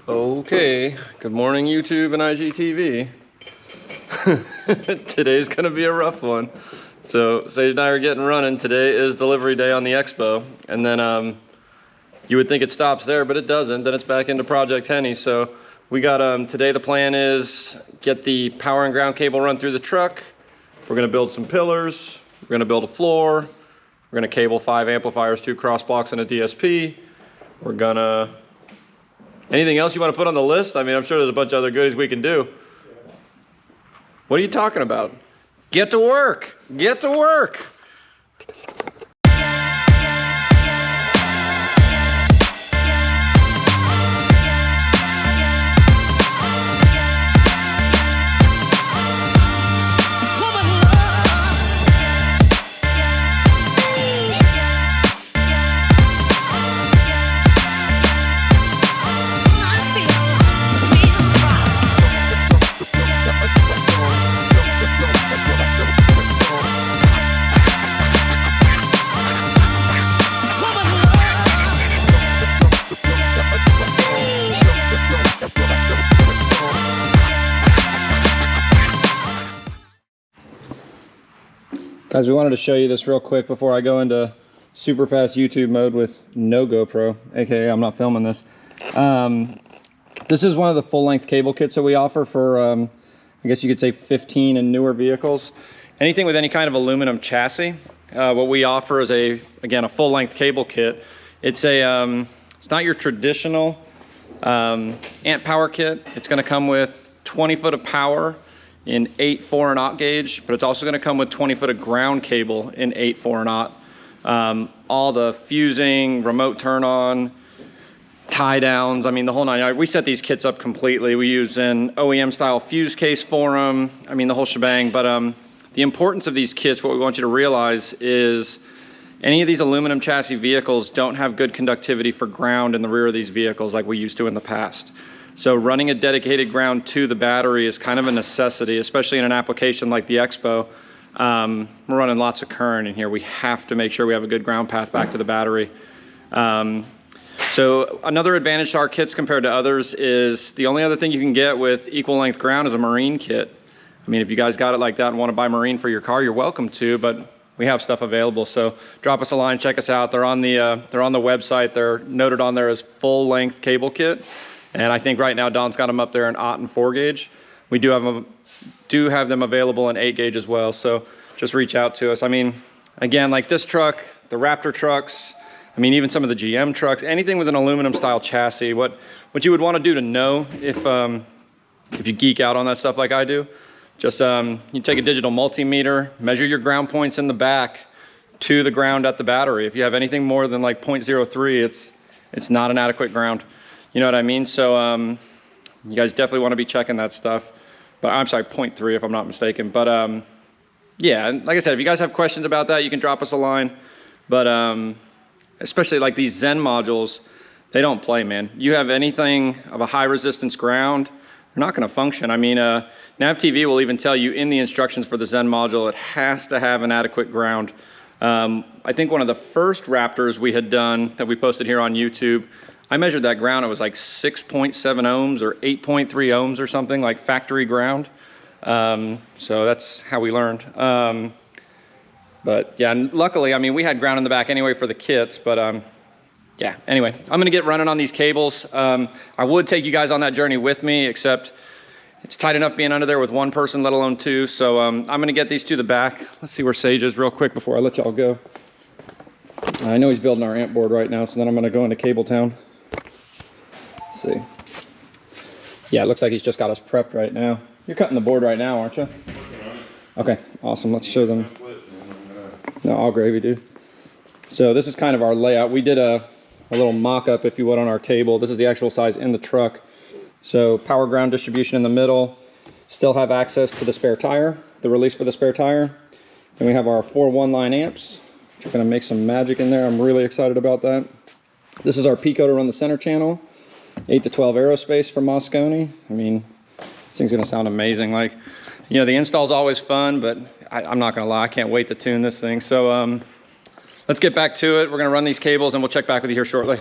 Okay, good morning YouTube and IGTV. Today's gonna be a rough one. So Sage and I are getting running. Today is delivery day on the Expo, and then you would think it stops there, but it doesn't. Then it's back into Project Henny. So we got today the plan is get the power and ground cable run through the truck. We're gonna build some pillars. We're gonna build a floor. We're gonna cable 5 amplifiers, 2 cross blocks, and a DSP. We're gonna anything else you want to put on the list? I mean, I'm sure there's a bunch of other goodies we can do. What are you talking about? Get to work. Get to work. Guys, we wanted to show you this real quick before I go into super fast YouTube mode with no GoPro, aka I'm not filming this. This is one of the full-length cable kits that we offer for, I guess you could say 15 and newer vehicles. Anything with any kind of aluminum chassis. What we offer is again, a full-length cable kit. It's it's not your traditional amp power kit. It's going to come with 20 foot of power in 8, 4 and aught gauge, but it's also going to come with 20 foot of ground cable in 8, 4 and aught. All the fusing, remote turn on, tie downs, I mean the whole nine. We set these kits up completely. We use an OEM style fuse case for them. I mean the whole shebang. But the importance of these kits, what we want you to realize is any of these aluminum chassis vehicles don't have good conductivity for ground in the rear of these vehicles like we used to in the past. So running a dedicated ground to the battery is kind of a necessity, especially in an application like the Expo. We're running lots of current in here. We have to make sure we have a good ground path back to the battery. So another advantage to our kits compared to others is the only other thing you can get with equal length ground is a marine kit. I mean, if you guys got it like that and want to buy marine for your car, you're welcome to, but we have stuff available. So drop us a line, check us out. They're on the website. They're noted on there as full length cable kit. And I think right now Don's got them up there in aught and 4 gauge. We do have them available in 8 gauge as well. So just reach out to us. I mean, again, like this truck, the Raptor trucks, I mean, even some of the GM trucks, anything with an aluminum style chassis, what you would want to do to know if you geek out on that stuff like I do, just you take a digital multimeter, measure your ground points in the back to the ground at the battery. If you have anything more than like 0.03, it's not an adequate ground. You know what I mean? So you guys definitely want to be checking that stuff. But I'm sorry, 0.3 if I'm not mistaken. But yeah, and like I said, if you guys have questions about that, you can drop us a line. But especially like these Zen modules, they don't play, man. You have anything of a high resistance ground, they're not going to function. I mean, NavTV will even tell you in the instructions for the Zen module, it has to have an adequate ground. I think one of the first Raptors we had done that we posted here on YouTube, I measured that ground, it was like 6.7 ohms or 8.3 ohms or something, like factory ground. So that's how we learned. But yeah, luckily, I mean, we had ground in the back anyway for the kits, but yeah, anyway, I'm gonna get running on these cables. I would take you guys on that journey with me, except it's tight enough being under there with one person, let alone 2. So I'm gonna get these to the back. Let's see where Sage is real quick before I let y'all go. I know he's building our amp board right now, so then I'm gonna go into Cable Town. See. Yeah, it looks like he's just got us prepped right now. You're cutting the board right now, aren't you? Okay, awesome. Let's show them. No, all gravy, dude. So this is kind of our layout. We did a little mock-up, if you would, on our table. This is the actual size in the truck. So power ground distribution in the middle. Still have access to the spare tire, the release for the spare tire. Then we have our 4 one-line amps, which are going to make some magic in there. I'm really excited about that. This is our Pico to run the center channel. 8 to 12 aerospace from Moscone. I mean, this thing's gonna sound amazing. Like, you know, the install's always fun, but I'm not gonna lie, I can't wait to tune this thing. So let's get back to it. We're gonna run these cables and we'll check back with you here shortly.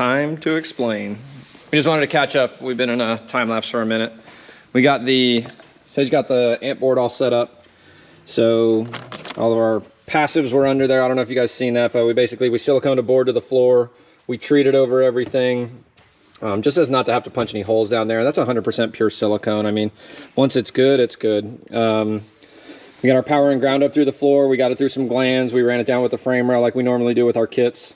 time to explain. We just wanted to catch up. We've been in a time lapse for a minute. We got Sage got the amp board all set up. So all of our passives were under there. I don't know if you guys seen that, but we siliconed a board to the floor. We treated over everything, just as not to have to punch any holes down there. And that's 100% pure silicone. I mean, once it's good, it's good. We got our power and ground up through the floor. We got it through some glands. We ran it down with the frame rail like we normally do with our kits.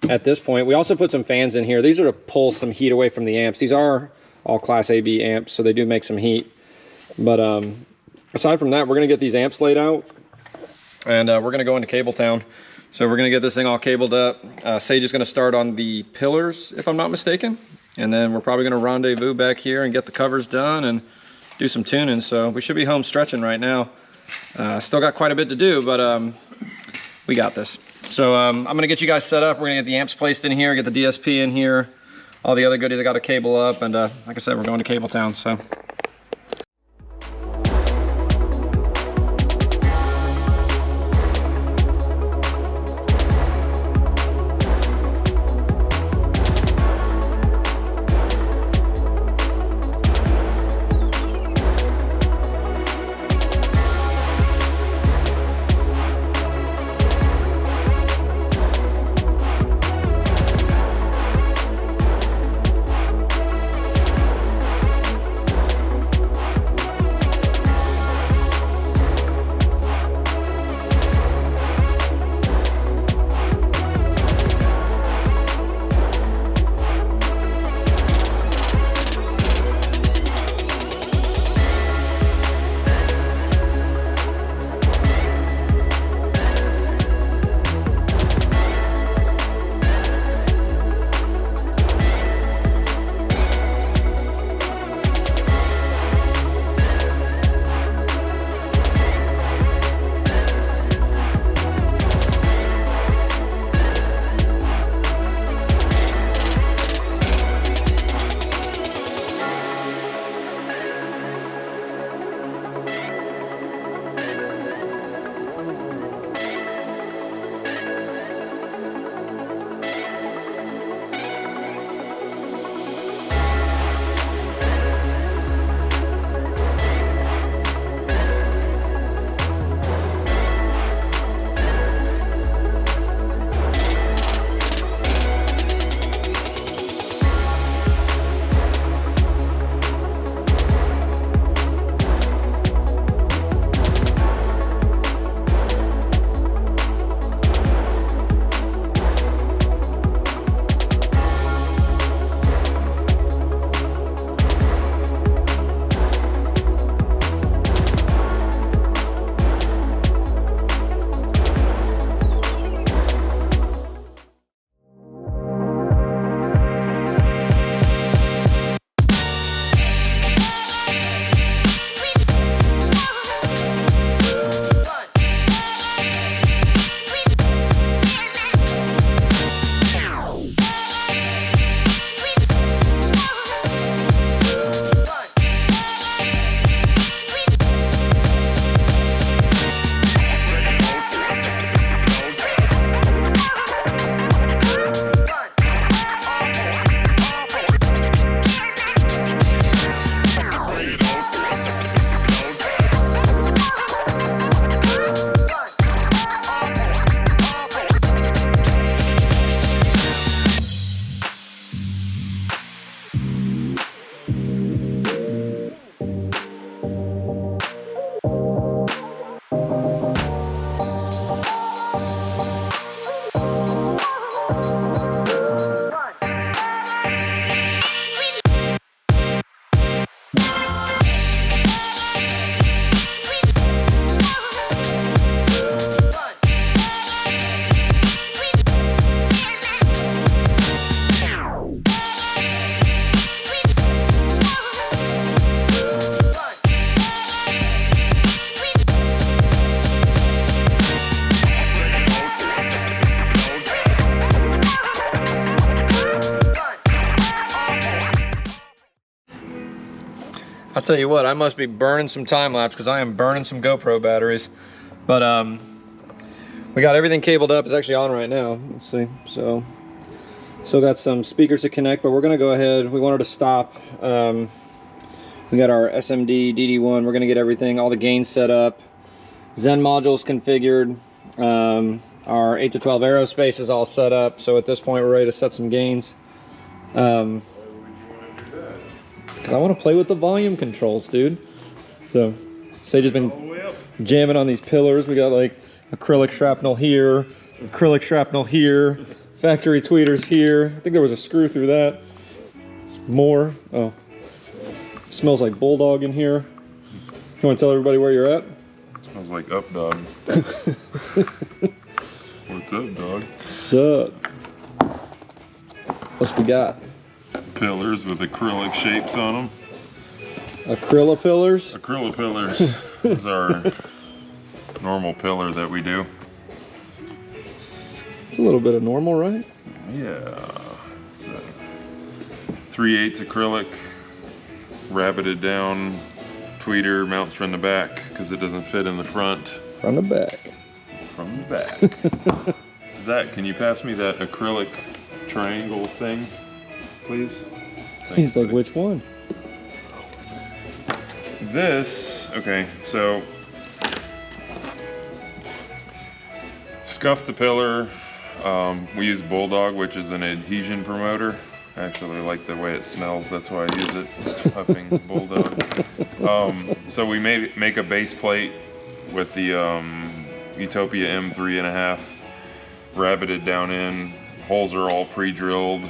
At this point, we also put some fans in here. These are to pull some heat away from the amps. These are all Class AB amps, so they do make some heat. But aside from that, we're gonna get these amps laid out, and we're gonna go into cable town. So we're gonna get this thing all cabled up. Sage is gonna start on the pillars, if I'm not mistaken. And then we're probably gonna rendezvous back here and get the covers done and do some tuning. So we should be home stretching right now. Still got quite a bit to do, but we got this. So I'm gonna get you guys set up. We're gonna get the amps placed in here, get the DSP in here, all the other goodies I got to cable up, and like I said, we're going to cable town. So I'll tell you what, I must be burning some time lapse because I am burning some GoPro batteries. But we got everything cabled up. It's actually on right now. Let's see. So Still got some speakers to connect, but we're gonna go ahead. We wanted to stop. We got our SMD DD1. We're gonna get everything, all the gains set up. Zen modules configured. Our 8 to 12 aerospace is all set up. So at this point, we're ready to set some gains. Because I want to play with the volume controls, dude. So Sage has been jamming on these pillars. We got like acrylic shrapnel here, factory tweeters here. I think there was a screw through that. More. Oh, smells like bulldog in here. You want to tell everybody where you're at? Smells like up dog. What's up, dog? What's up? What's we got? Pillars with acrylic shapes on them. Acrylic pillars? Acrylic pillars is our normal pillar that we do. It's a little bit of normal, right? Yeah. It's a 3/8 acrylic, rabbited down tweeter, mounts from the back because it doesn't fit in the front. From the back. From the back. Zach, can you pass me that acrylic triangle thing, please? Thanks, He's like, buddy. which one? This, okay, so scuff the pillar. We use Bulldog, which is an adhesion promoter. I actually like the way it smells, that's why I use it. Puffing Bulldog. So we make a base plate with the Utopia M 3.5 rabbited down in. Holes are all pre-drilled.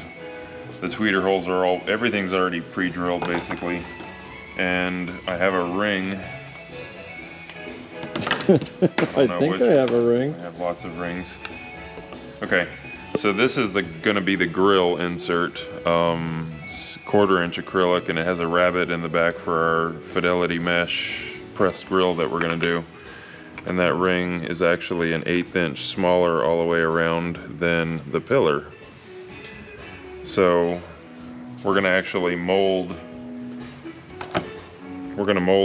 The tweeter holes are all, everything's already pre-drilled basically. And I have a ring. I think I have a ring. I have lots of rings. Okay, so this is gonna be the grill insert. 1/4 inch acrylic, and it has a rabbet in the back for our Fidelity mesh pressed grill that we're gonna do. And that ring is actually an 1/8 inch smaller all the way around than the pillar. So we're gonna actually mold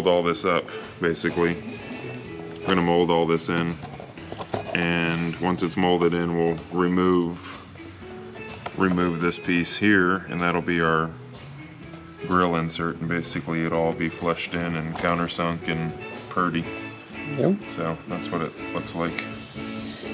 all this up, basically. We're gonna mold all this in, and once it's molded in, we'll remove this piece here, and that'll be our grill insert, and basically it'll all be flushed in and countersunk and purdy. Yep. So that's what it looks like.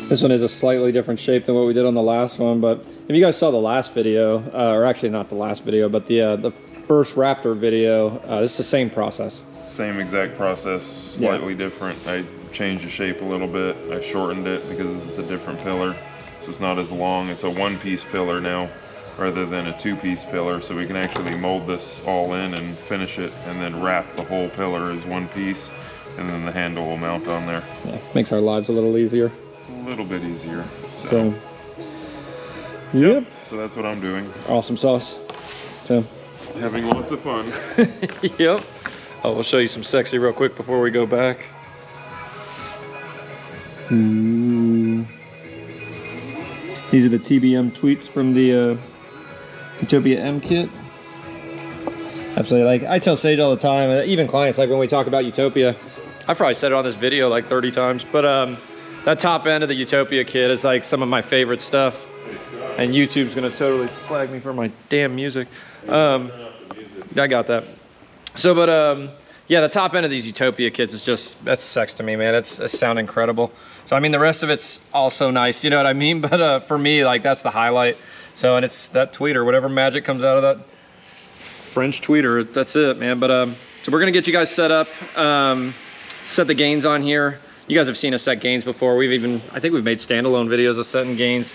This one is a slightly different shape than what we did on the last one, but if you guys saw the last video, or actually not the last video, but the first Raptor video, this is the same process. Same exact process, slightly different. I changed the shape a little bit. I shortened it because it's a different pillar. So it's not as long. It's a 1-piece pillar now rather than a 2-piece pillar. So we can actually mold this all in and finish it and then wrap the whole pillar as 1 piece, and then the handle will mount on there. Yeah, makes our lives a little easier. A little bit easier. So yep. So that's what I'm doing. Awesome sauce. So Having lots of fun. yep. Oh, we'll show you some sexy real quick before we go back. These are the TBM tweets from the Utopia M kit. Absolutely. Like I tell Sage all the time, even clients, like when we talk about Utopia, I've probably said it on this video like 30 times, but that top end of the Utopia kit is like some of my favorite stuff. And YouTube's gonna totally flag me for my damn music. I got that. So, but yeah, the top end of these Utopia kits is just, that's sex to me, man. It's sound incredible. So, I mean, the rest of it's also nice, you know what I mean? But for me, like, that's the highlight. So, and it's that tweeter, whatever magic comes out of that French tweeter, that's it, man. But, so we're gonna get you guys set up, set the gains on here. You guys have seen us set gains before. I think we've made standalone videos of setting gains,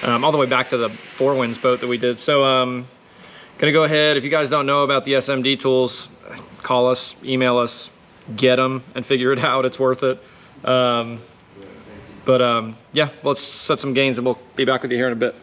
all the way back to the 4 Winds boat that we did. So, gonna go ahead, if you guys don't know about the SMD tools, call us, email us, get them and figure it out, it's worth it. Yeah, let's set some gains and we'll be back with you here in a bit.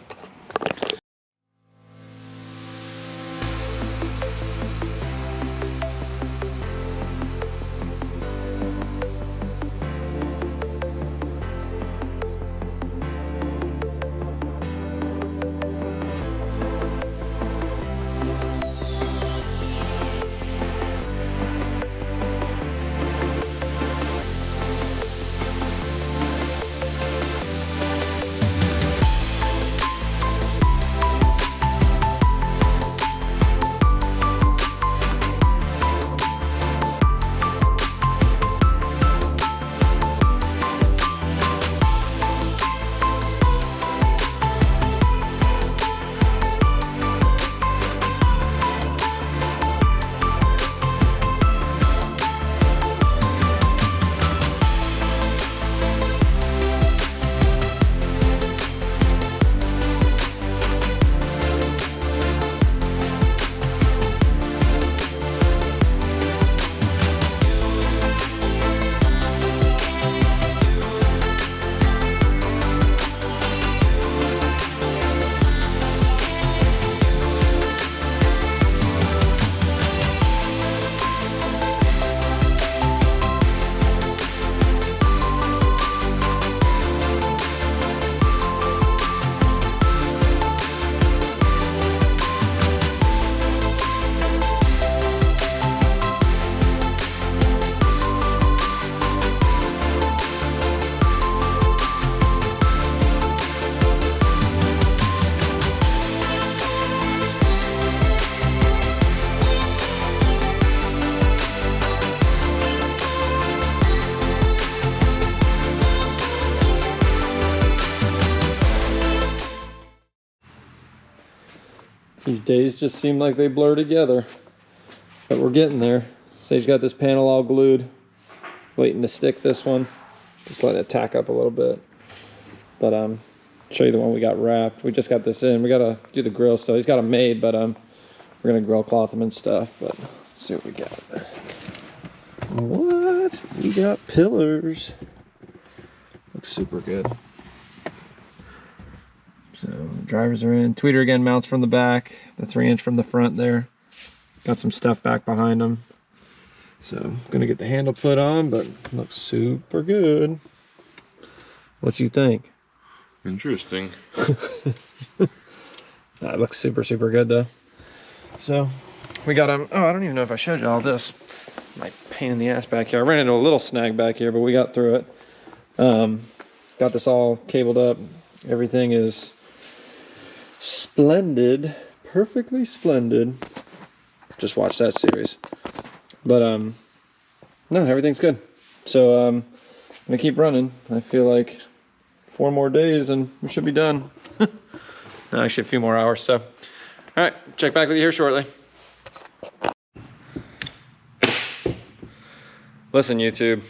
These days just seem like they blur together, but we're getting there. Sage got this panel all glued, waiting to stick this one. Just letting it tack up a little bit. But show you the one we got wrapped. We just got this in. We gotta do the grill still. He's got them made, but we're gonna grill cloth them and stuff. But let's see what we got. What? We got pillars. Looks super good. So drivers are in. Tweeter again mounts from the back. The 3-inch from the front there. Got some stuff back behind them. So I'm gonna get the handle put on, but looks super good. What you think? Interesting. That looks super good though. So we got oh, I don't even know if I showed you all this. My pain in the ass back here. I ran into a little snag back here, but we got through it. Got this all cabled up. Everything is splendid, perfectly splendid. Just watch that series. But no, everything's good. So I'm gonna keep running. I feel like 4 more days and we should be done. No, actually a few more hours. So, all right, check back with you here shortly. Listen, YouTube,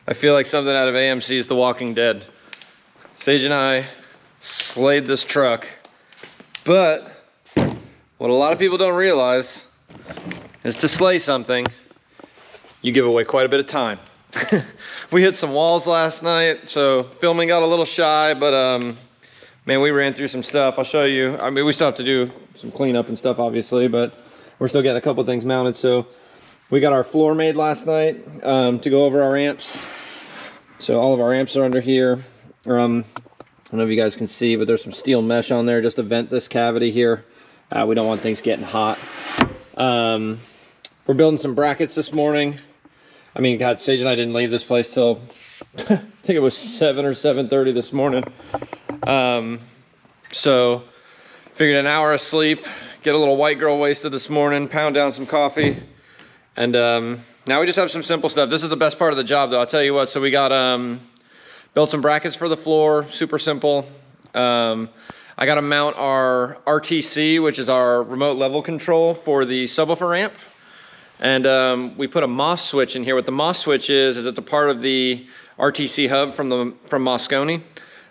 I feel like something out of AMC's The Walking Dead. Sage and I slayed this truck, but what a lot of people don't realize is to slay something, you give away quite a bit of time. We hit some walls last night, so filming got a little shy, but man, we ran through some stuff. I'll show you. I mean, we still have to do some cleanup and stuff, obviously, but we're still getting a couple things mounted. So we got our floor made last night to go over our amps. So all of our amps are under here. I don't know if you guys can see, but there's some steel mesh on there just to vent this cavity here. We don't want things getting hot. We're building some brackets this morning. I mean, God, Sage and I didn't leave this place till I think it was 7 or 7:30 this morning. So figured an hour of sleep, get a little white girl wasted this morning, pound down some coffee, and now we just have some simple stuff. This is the best part of the job, though. I'll tell you what. So we got built some brackets for the floor, super simple. I got to mount our RTC, which is our remote level control for the subwoofer amp. And we put a MOS switch in here. What the MOS switch is it's a part of the RTC hub from Moscone.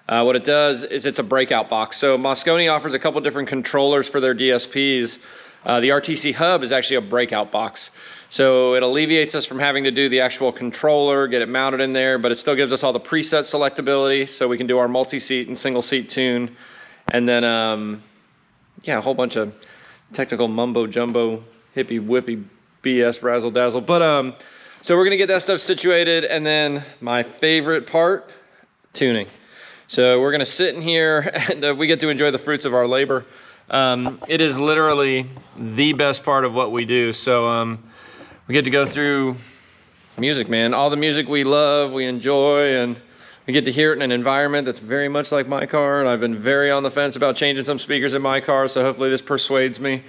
What it does is it's a breakout box. So Moscone offers a couple different controllers for their DSPs. The RTC hub is actually a breakout box. So it alleviates us from having to do the actual controller, get it mounted in there, but it still gives us all the preset selectability so we can do our multi-seat and single seat tune. And then, yeah, a whole bunch of technical mumbo jumbo, hippie whippy BS razzle dazzle. But so we're gonna get that stuff situated, and then my favorite part, tuning. So we're gonna sit in here and we get to enjoy the fruits of our labor. It is literally the best part of what we do. So we get to go through music, man. All the music we love, we enjoy, and we get to hear it in an environment that's very much like my car. And I've been very on the fence about changing some speakers in my car, so hopefully this persuades me.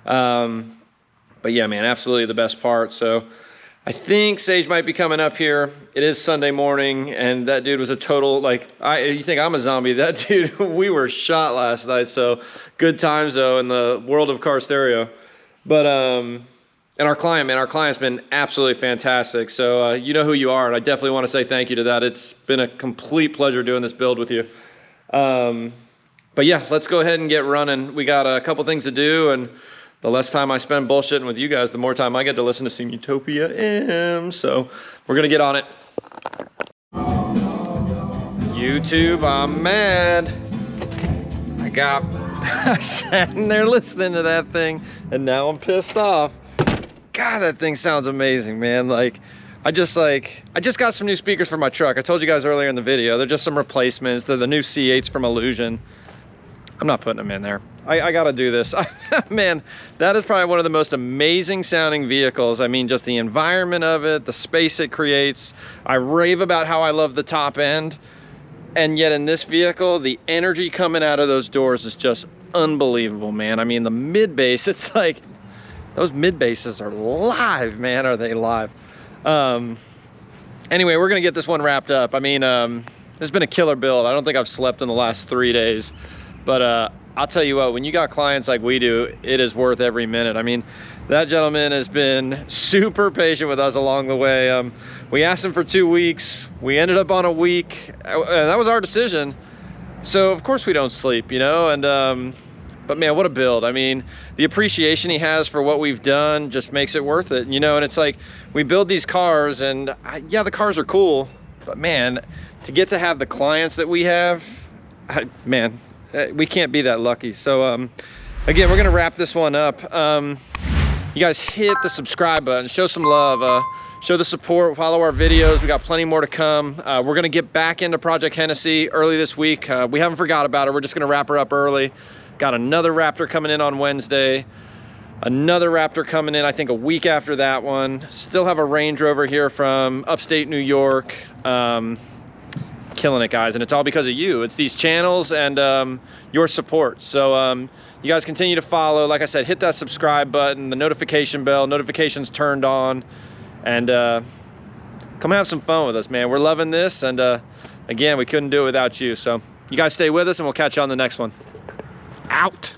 But yeah, man, absolutely the best part. So I think Sage might be coming up here. It is Sunday morning, and that dude was a total, like, you think I'm a zombie. That dude, we were shot last night, so good times, though, in the world of car stereo. But, and our client, man, our client's been absolutely fantastic. So you know who you are, and I definitely want to say thank you to that. It's been a complete pleasure doing this build with you. But yeah, let's go ahead and get running. We got a couple things to do, and the less time I spend bullshitting with you guys, the more time I get to listen to some Utopia M. So we're gonna get on it. YouTube, I'm mad. I sat in there listening to that thing, and now I'm pissed off. God, that thing sounds amazing, man. Like, I just got some new speakers for my truck. I told you guys earlier in the video, they're just some replacements. They're the new C8s from Illusion. I'm not putting them in there. I gotta do this. Man, that is probably one of the most amazing sounding vehicles. I mean, just the environment of it, the space it creates. I rave about how I love the top end. And yet in this vehicle, the energy coming out of those doors is just unbelievable, man. I mean, the mid bass, it's like, those mid basses are live, man. Are they live? Anyway, we're gonna get this one wrapped up. I mean, it's been a killer build. I don't think I've slept in the last 3 days. But I'll tell you what, when you got clients like we do, it is worth every minute. I mean, that gentleman has been super patient with us along the way. We asked him for 2 weeks. We ended up on a week, and that was our decision. So of course we don't sleep, you know, and but man, what a build. I mean, the appreciation he has for what we've done just makes it worth it, you know. And it's like, we build these cars, and yeah, the cars are cool, but man, to get to have the clients that we have, man, we can't be that lucky. So again, we're gonna wrap this one up. You guys hit the subscribe button, show some love, show the support, follow our videos. We got plenty more to come. We're gonna get back into Project Hennessy early this week. We haven't forgot about it. We're just gonna wrap her up early. Got another Raptor coming in on Wednesday. Another Raptor coming in, I think, a week after that one. Still have a Range Rover here from upstate New York. Killing it, guys, and it's all because of you. It's these channels and your support. So you guys continue to follow. Like I said, hit that subscribe button, the notification bell, notifications turned on, and come have some fun with us, man. We're loving this, and again, we couldn't do it without you. So you guys stay with us, and we'll catch you on the next one. Out.